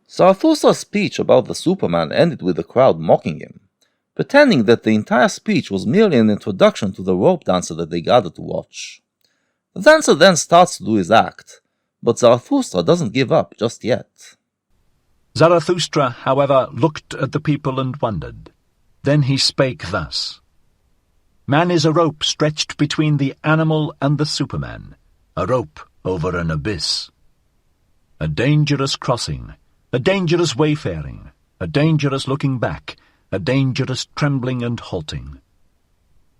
Zarathustra's speech about the Superman ended with the crowd mocking him, pretending that the entire speech was merely an introduction to the rope dancer that they gathered to watch. The dancer then starts to do his act, but Zarathustra doesn't give up just yet. Zarathustra, however, looked at the people and wondered. Then he spake thus. Man is a rope stretched between the animal and the Superman, a rope over an abyss. A dangerous crossing, a dangerous wayfaring, a dangerous looking back, a dangerous trembling and halting.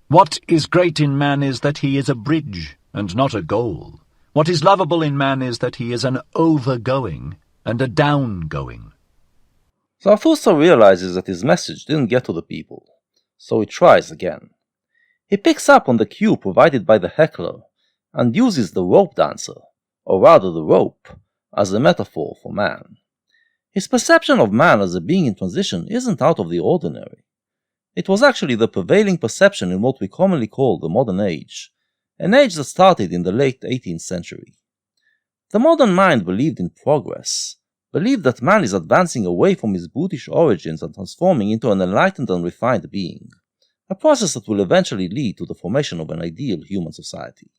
What is great in man is that he is a bridge and not a goal. What is lovable in man is that he is an overgoing and a down-going. Zarathustra realizes that his message didn't get to the people, so he tries again. He picks up on the cue provided by the heckler and uses the rope dancer, or rather the rope, as a metaphor for man. His perception of man as a being in transition isn't out of the ordinary. It was actually the prevailing perception in what we commonly call the modern age, an age that started in the late 18th century. The modern mind believed in progress, believed that man is advancing away from his brutish origins and transforming into an enlightened and refined being, a process that will eventually lead to the formation of an ideal human society.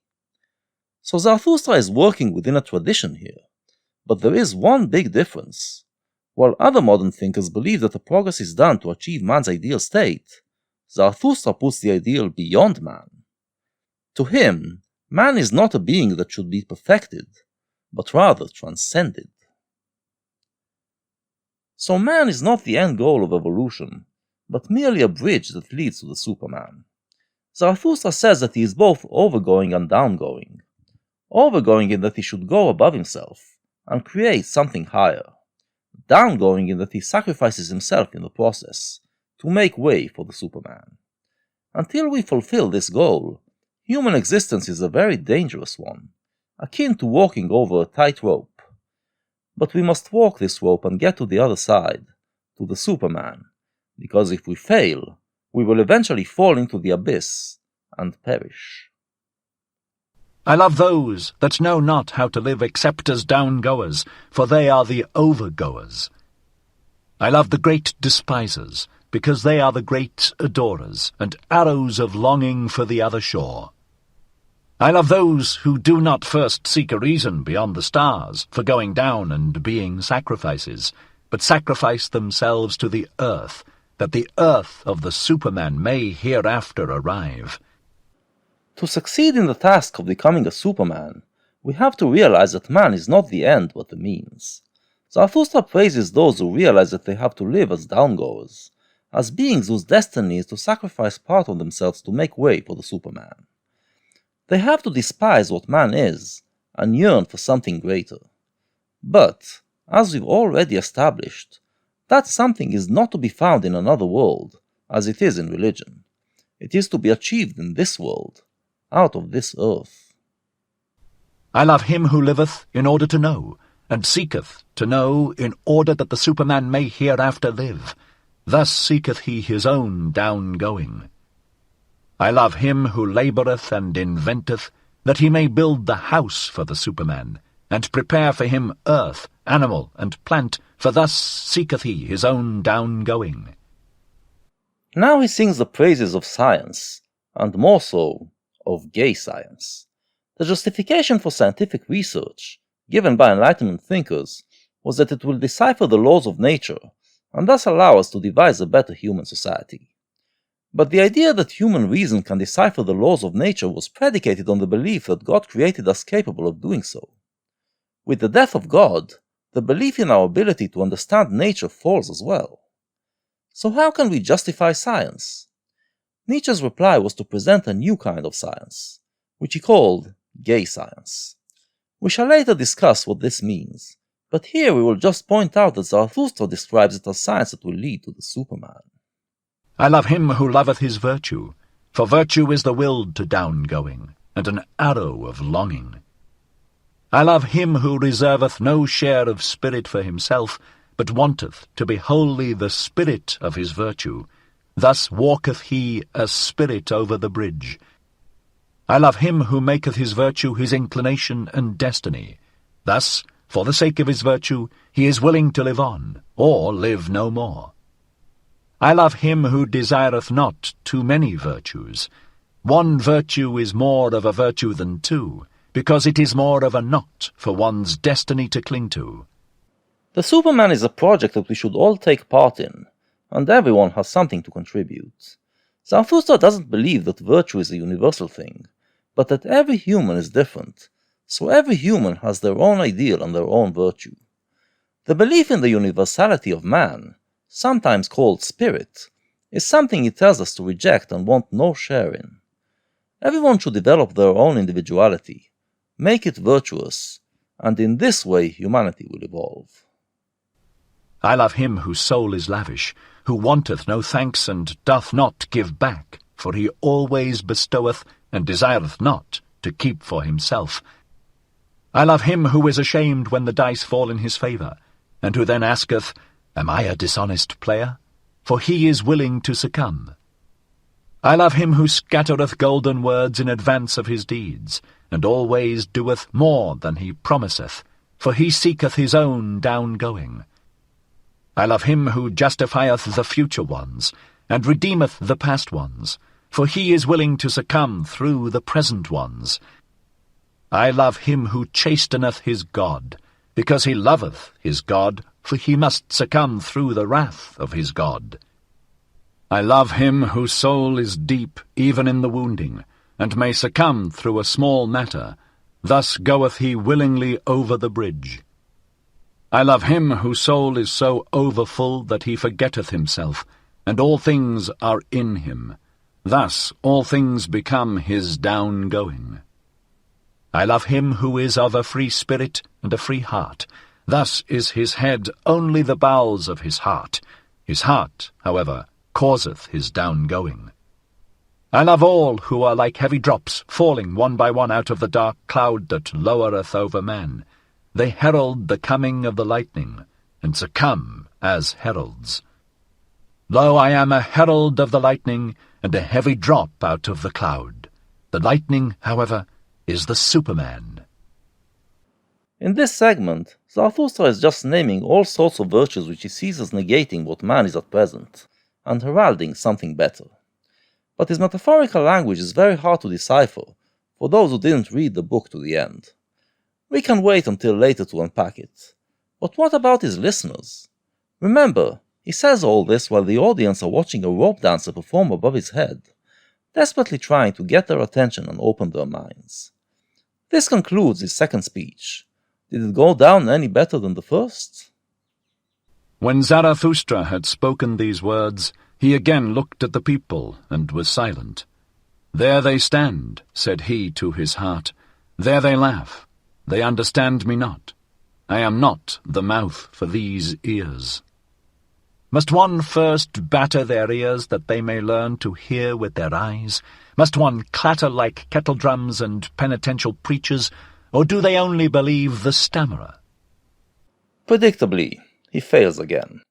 So Zarathustra is working within a tradition here, but there is one big difference. While other modern thinkers believe that the progress is done to achieve man's ideal state, Zarathustra puts the ideal beyond man. To him, man is not a being that should be perfected, but rather transcended. So man is not the end goal of evolution, but merely a bridge that leads to the Superman. Zarathustra says that he is both overgoing and downgoing. Overgoing in that he should go above himself and create something higher. Downgoing in that he sacrifices himself in the process to make way for the Superman. Until we fulfill this goal, human existence is a very dangerous one, akin to walking over a tight rope. But we must walk this rope and get to the other side, to the Superman, because if we fail, we will eventually fall into the abyss and perish. I love those that know not how to live except as down-goers, for they are the over-goers. I love the great despisers, because they are the great adorers, and arrows of longing for the other shore. I love those who do not first seek a reason beyond the stars for going down and being sacrifices, but sacrifice themselves to the earth, that the earth of the Superman may hereafter arrive. To succeed in the task of becoming a Superman, we have to realize that man is not the end but the means. Zarathustra praises those who realize that they have to live as downgoers, as beings whose destiny is to sacrifice part of themselves to make way for the Superman. They have to despise what man is, and yearn for something greater. But, as we've already established, that something is not to be found in another world, as it is in religion. It is to be achieved in this world, out of this earth. I love him who liveth in order to know, and seeketh to know in order that the Superman may hereafter live. Thus seeketh he his own down-going. I love him who laboureth and inventeth, that he may build the house for the Superman, and prepare for him earth, animal, and plant, for thus seeketh he his own down-going. Now he sings the praises of science, and more so, of gay science. The justification for scientific research, given by Enlightenment thinkers, was that it will decipher the laws of nature, and thus allow us to devise a better human society. But the idea that human reason can decipher the laws of nature was predicated on the belief that God created us capable of doing so. With the death of God, the belief in our ability to understand nature falls as well. So how can we justify science? Nietzsche's reply was to present a new kind of science, which he called gay science. We shall later discuss what this means, but here we will just point out that Zarathustra describes it as science that will lead to the Superman. I love him who loveth his virtue, for virtue is the will to down-going, and an arrow of longing. I love him who reserveth no share of spirit for himself, but wanteth to be wholly the spirit of his virtue. Thus walketh he as spirit over the bridge. I love him who maketh his virtue his inclination and destiny. Thus For the sake of his virtue, he is willing to live on, or live no more. I love him who desireth not too many virtues. One virtue is more of a virtue than two, because it is more of a knot for one's destiny to cling to. The Superman is a project that we should all take part in, and everyone has something to contribute. Zarathustra doesn't believe that virtue is a universal thing, but that every human is different, so every human has their own ideal and their own virtue. The belief in the universality of man, sometimes called spirit, is something he tells us to reject and want no share in. Everyone should develop their own individuality, make it virtuous, and in this way humanity will evolve. I love him whose soul is lavish, who wanteth no thanks and doth not give back, for he always bestoweth and desireth not to keep for himself. I love him who is ashamed when the dice fall in his favour, and who then asketh, Am I a dishonest player? For he is willing to succumb. I love him who scattereth golden words in advance of his deeds, and always doeth more than he promiseth, for he seeketh his own down-going. I love him who justifieth the future ones, and redeemeth the past ones, for he is willing to succumb through the present ones. I love him who chasteneth his God, because he loveth his God, for he must succumb through the wrath of his God. I love him whose soul is deep even in the wounding, and may succumb through a small matter, thus goeth he willingly over the bridge. I love him whose soul is so overfull that he forgetteth himself, and all things are in him. Thus all things become his down-going. I love him who is of a free spirit and a free heart. Thus is his head only the bowels of his heart. His heart, however, causeth his down-going. I love all who are like heavy drops falling one by one out of the dark cloud that lowereth over men. They herald the coming of the lightning, and succumb as heralds. Lo, I am a herald of the lightning, and a heavy drop out of the cloud. The lightning, however, is the Superman. In this segment, Zarathustra is just naming all sorts of virtues which he sees as negating what man is at present, and heralding something better. But his metaphorical language is very hard to decipher for those who didn't read the book to the end. We can wait until later to unpack it. But what about his listeners? Remember, he says all this while the audience are watching a rope dancer perform above his head, desperately trying to get their attention and open their minds. This concludes his second speech. Did it go down any better than the first? When Zarathustra had spoken these words, he again looked at the people and was silent. There they stand, said he to his heart. There they laugh. They understand me not. I am not the mouth for these ears. Must one first batter their ears that they may learn to hear with their eyes? Must one clatter like kettledrums and penitential preachers, or do they only believe the stammerer? Predictably, he fails again.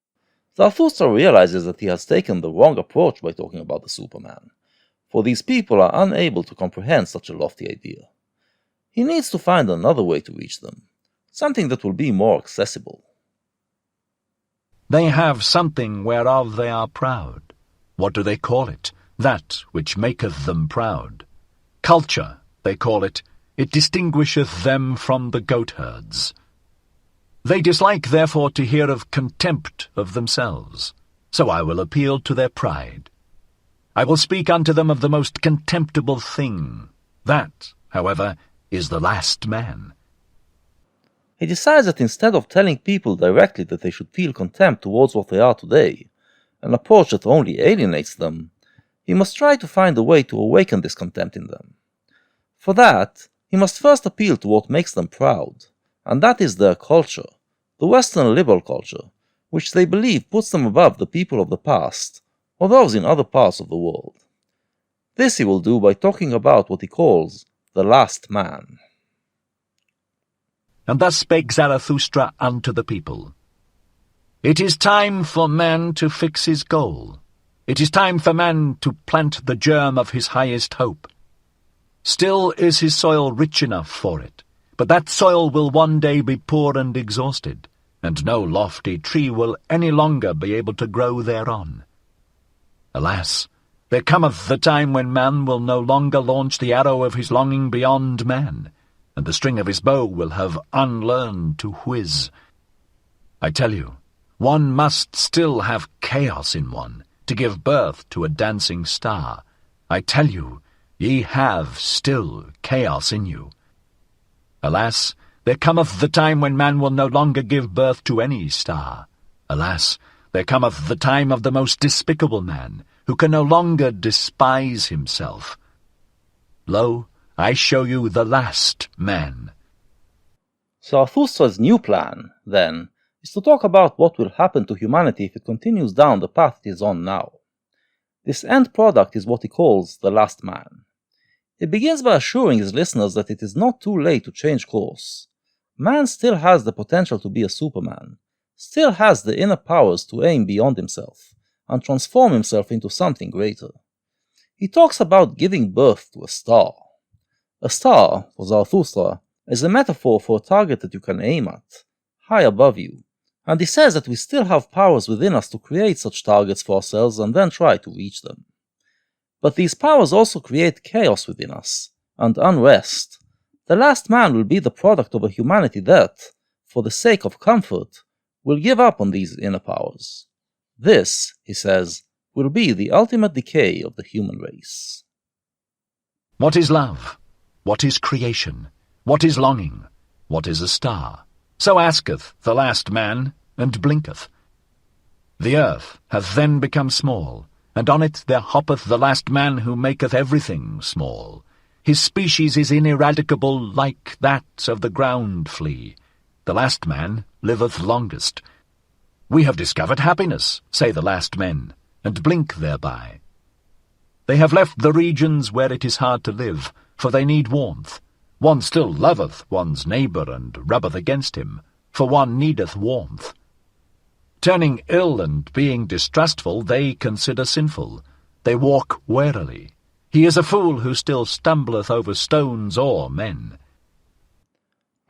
Zarathustra realizes that he has taken the wrong approach by talking about the Superman, for these people are unable to comprehend such a lofty idea. He needs to find another way to reach them, something that will be more accessible. They have something whereof they are proud. What do they call it? That which maketh them proud. Culture, they call it. It distinguisheth them from the goatherds. They dislike therefore to hear of contempt of themselves. So I will appeal to their pride. I will speak unto them of the most contemptible thing. That, however, is the last man. He decides that instead of telling people directly that they should feel contempt towards what they are today, an approach that only alienates them, he must try to find a way to awaken this contempt in them. For that, he must first appeal to what makes them proud, and that is their culture, the Western liberal culture, which they believe puts them above the people of the past, or those in other parts of the world. This he will do by talking about what he calls the last man. And thus spake Zarathustra unto the people. It is time for man to fix his goal. It is time for man to plant the germ of his highest hope. Still is his soil rich enough for it, but that soil will one day be poor and exhausted, and no lofty tree will any longer be able to grow thereon. Alas, there cometh the time when man will no longer launch the arrow of his longing beyond man, and the string of his bow will have unlearned to whiz. I tell you, one must still have chaos in one to give birth to a dancing star. I tell you, ye have still chaos in you. Alas, there cometh the time when man will no longer give birth to any star. Alas, there cometh the time of the most despicable man, who can no longer despise himself. Lo, I show you the last man. Zarathustra's new plan, then, is to talk about what will happen to humanity if it continues down the path it is on now. This end product is what he calls the last man. He begins by assuring his listeners that it is not too late to change course. Man still has the potential to be a Superman, still has the inner powers to aim beyond himself, and transform himself into something greater. He talks about giving birth to a star. A star, for Zarathustra, is a metaphor for a target that you can aim at, high above you, and he says that we still have powers within us to create such targets for ourselves and then try to reach them. But these powers also create chaos within us, and unrest. The last man will be the product of a humanity that, for the sake of comfort, will give up on these inner powers. This, he says, will be the ultimate decay of the human race. What is love? What is creation? What is longing? What is a star? So asketh the last man, and blinketh. The earth hath then become small, and on it there hoppeth the last man who maketh everything small. His species is ineradicable like that of the ground flea. The last man liveth longest. We have discovered happiness, say the last men, and blink thereby. They have left the regions where it is hard to live, for they need warmth. One still loveth one's neighbour and rubbeth against him, for one needeth warmth. Turning ill and being distrustful, they consider sinful. They walk warily. He is a fool who still stumbleth over stones or men.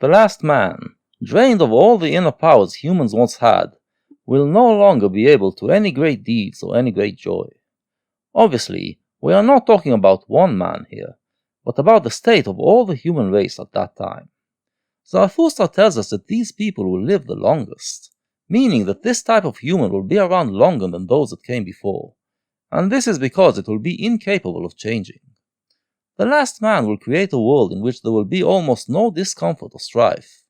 The last man, drained of all the inner powers humans once had, will no longer be able to any great deeds or any great joy. Obviously, we are not talking about one man here, but about the state of all the human race at that time. Zarathustra tells us that these people will live the longest, meaning that this type of human will be around longer than those that came before, and this is because it will be incapable of changing. The last man will create a world in which there will be almost no discomfort or strife,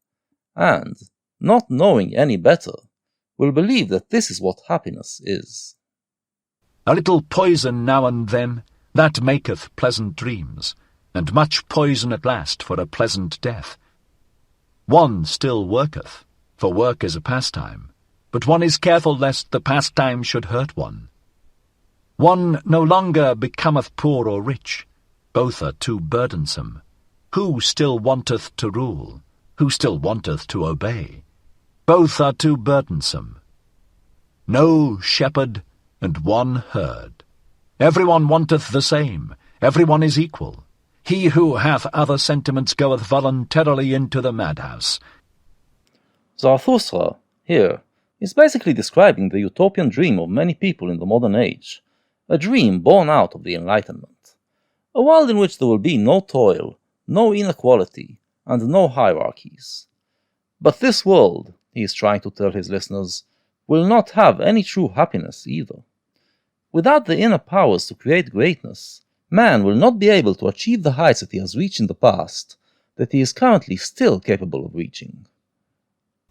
and, not knowing any better, will believe that this is what happiness is. A little poison now and then, that maketh pleasant dreams, and much poison at last for a pleasant death. One still worketh, for work is a pastime, but one is careful lest the pastime should hurt one. One no longer becometh poor or rich, both are too burdensome. Who still wanteth to rule? Who still wanteth to obey? Both are too burdensome. No shepherd and one herd. Every one wanteth the same, every one is equal. He who hath other sentiments goeth voluntarily into the madhouse. Zarathustra, here, is basically describing the utopian dream of many people in the modern age, a dream born out of the Enlightenment. A world in which there will be no toil, no inequality, and no hierarchies. But this world, he is trying to tell his listeners, will not have any true happiness either. Without the inner powers to create greatness, man will not be able to achieve the heights that he has reached in the past, that he is currently still capable of reaching.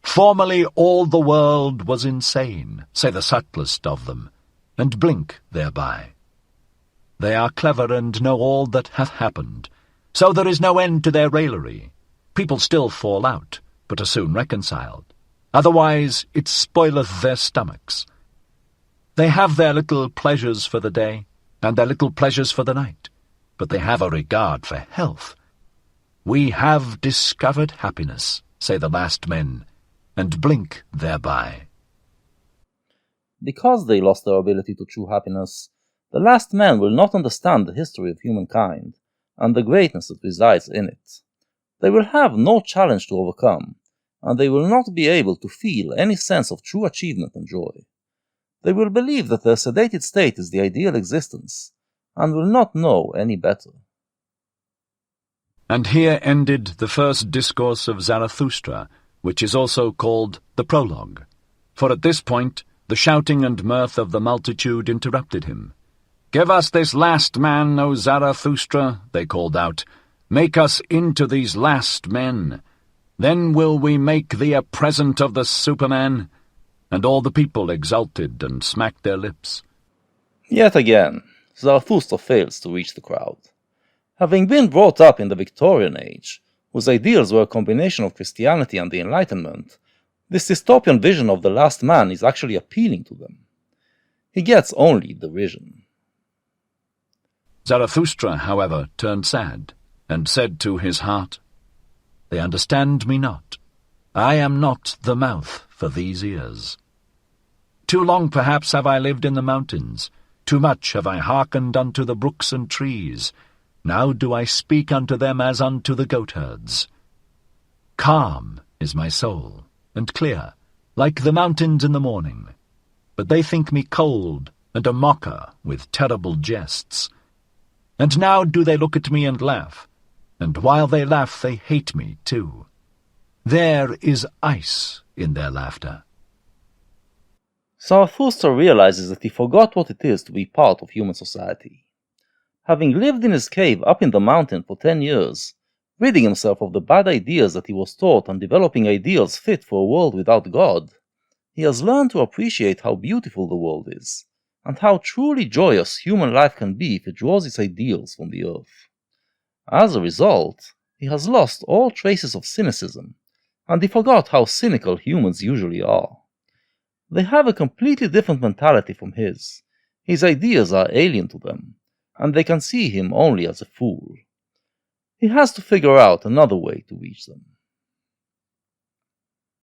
Formerly all the world was insane, say the subtlest of them, and blink thereby. They are clever and know all that hath happened, so there is no end to their raillery. People still fall out, but are soon reconciled. Otherwise it spoileth their stomachs. They have their little pleasures for the day, and their little pleasures for the night, but they have a regard for health. We have discovered happiness, say the last men, and blink thereby. Because they lost their ability to true happiness, the last man will not understand the history of humankind, and the greatness that resides in it. they will have no challenge to overcome, and they will not be able to feel any sense of true achievement and joy. They will believe that their sedated state is the ideal existence, and will not know any better. And here ended the first discourse of Zarathustra, which is also called the Prologue. For at this point the shouting and mirth of the multitude interrupted him. "Give us this last man, O Zarathustra," they called out. "Make us into these last men. Then will we make thee a present of the Superman." And all the people exulted and smacked their lips. Yet again, Zarathustra fails to reach the crowd. Having been brought up in the Victorian age, whose ideals were a combination of Christianity and the Enlightenment, this dystopian vision of the last man is actually appealing to them. He gets only derision. Zarathustra, however, turned sad, and said to his heart, "They understand me not. I am not the mouth for these ears. Too long perhaps have I lived in the mountains, too much have I hearkened unto the brooks and trees. Now do I speak unto them as unto the goatherds. Calm is my soul, and clear, like the mountains in the morning. But they think me cold, and a mocker with terrible jests. And now do they look at me and laugh, and while they laugh they hate me too. There is ice in their laughter." Zarathustra realizes that he forgot what it is to be part of human society. Having lived in his cave up in the mountain for 10 years, ridding himself of the bad ideas that he was taught and developing ideals fit for a world without God, he has learned to appreciate how beautiful the world is, and how truly joyous human life can be if it draws its ideals from the earth. As a result, he has lost all traces of cynicism, and he forgot how cynical humans usually are. They have a completely different mentality from his. His ideas are alien to them, and they can see him only as a fool. He has to figure out another way to reach them.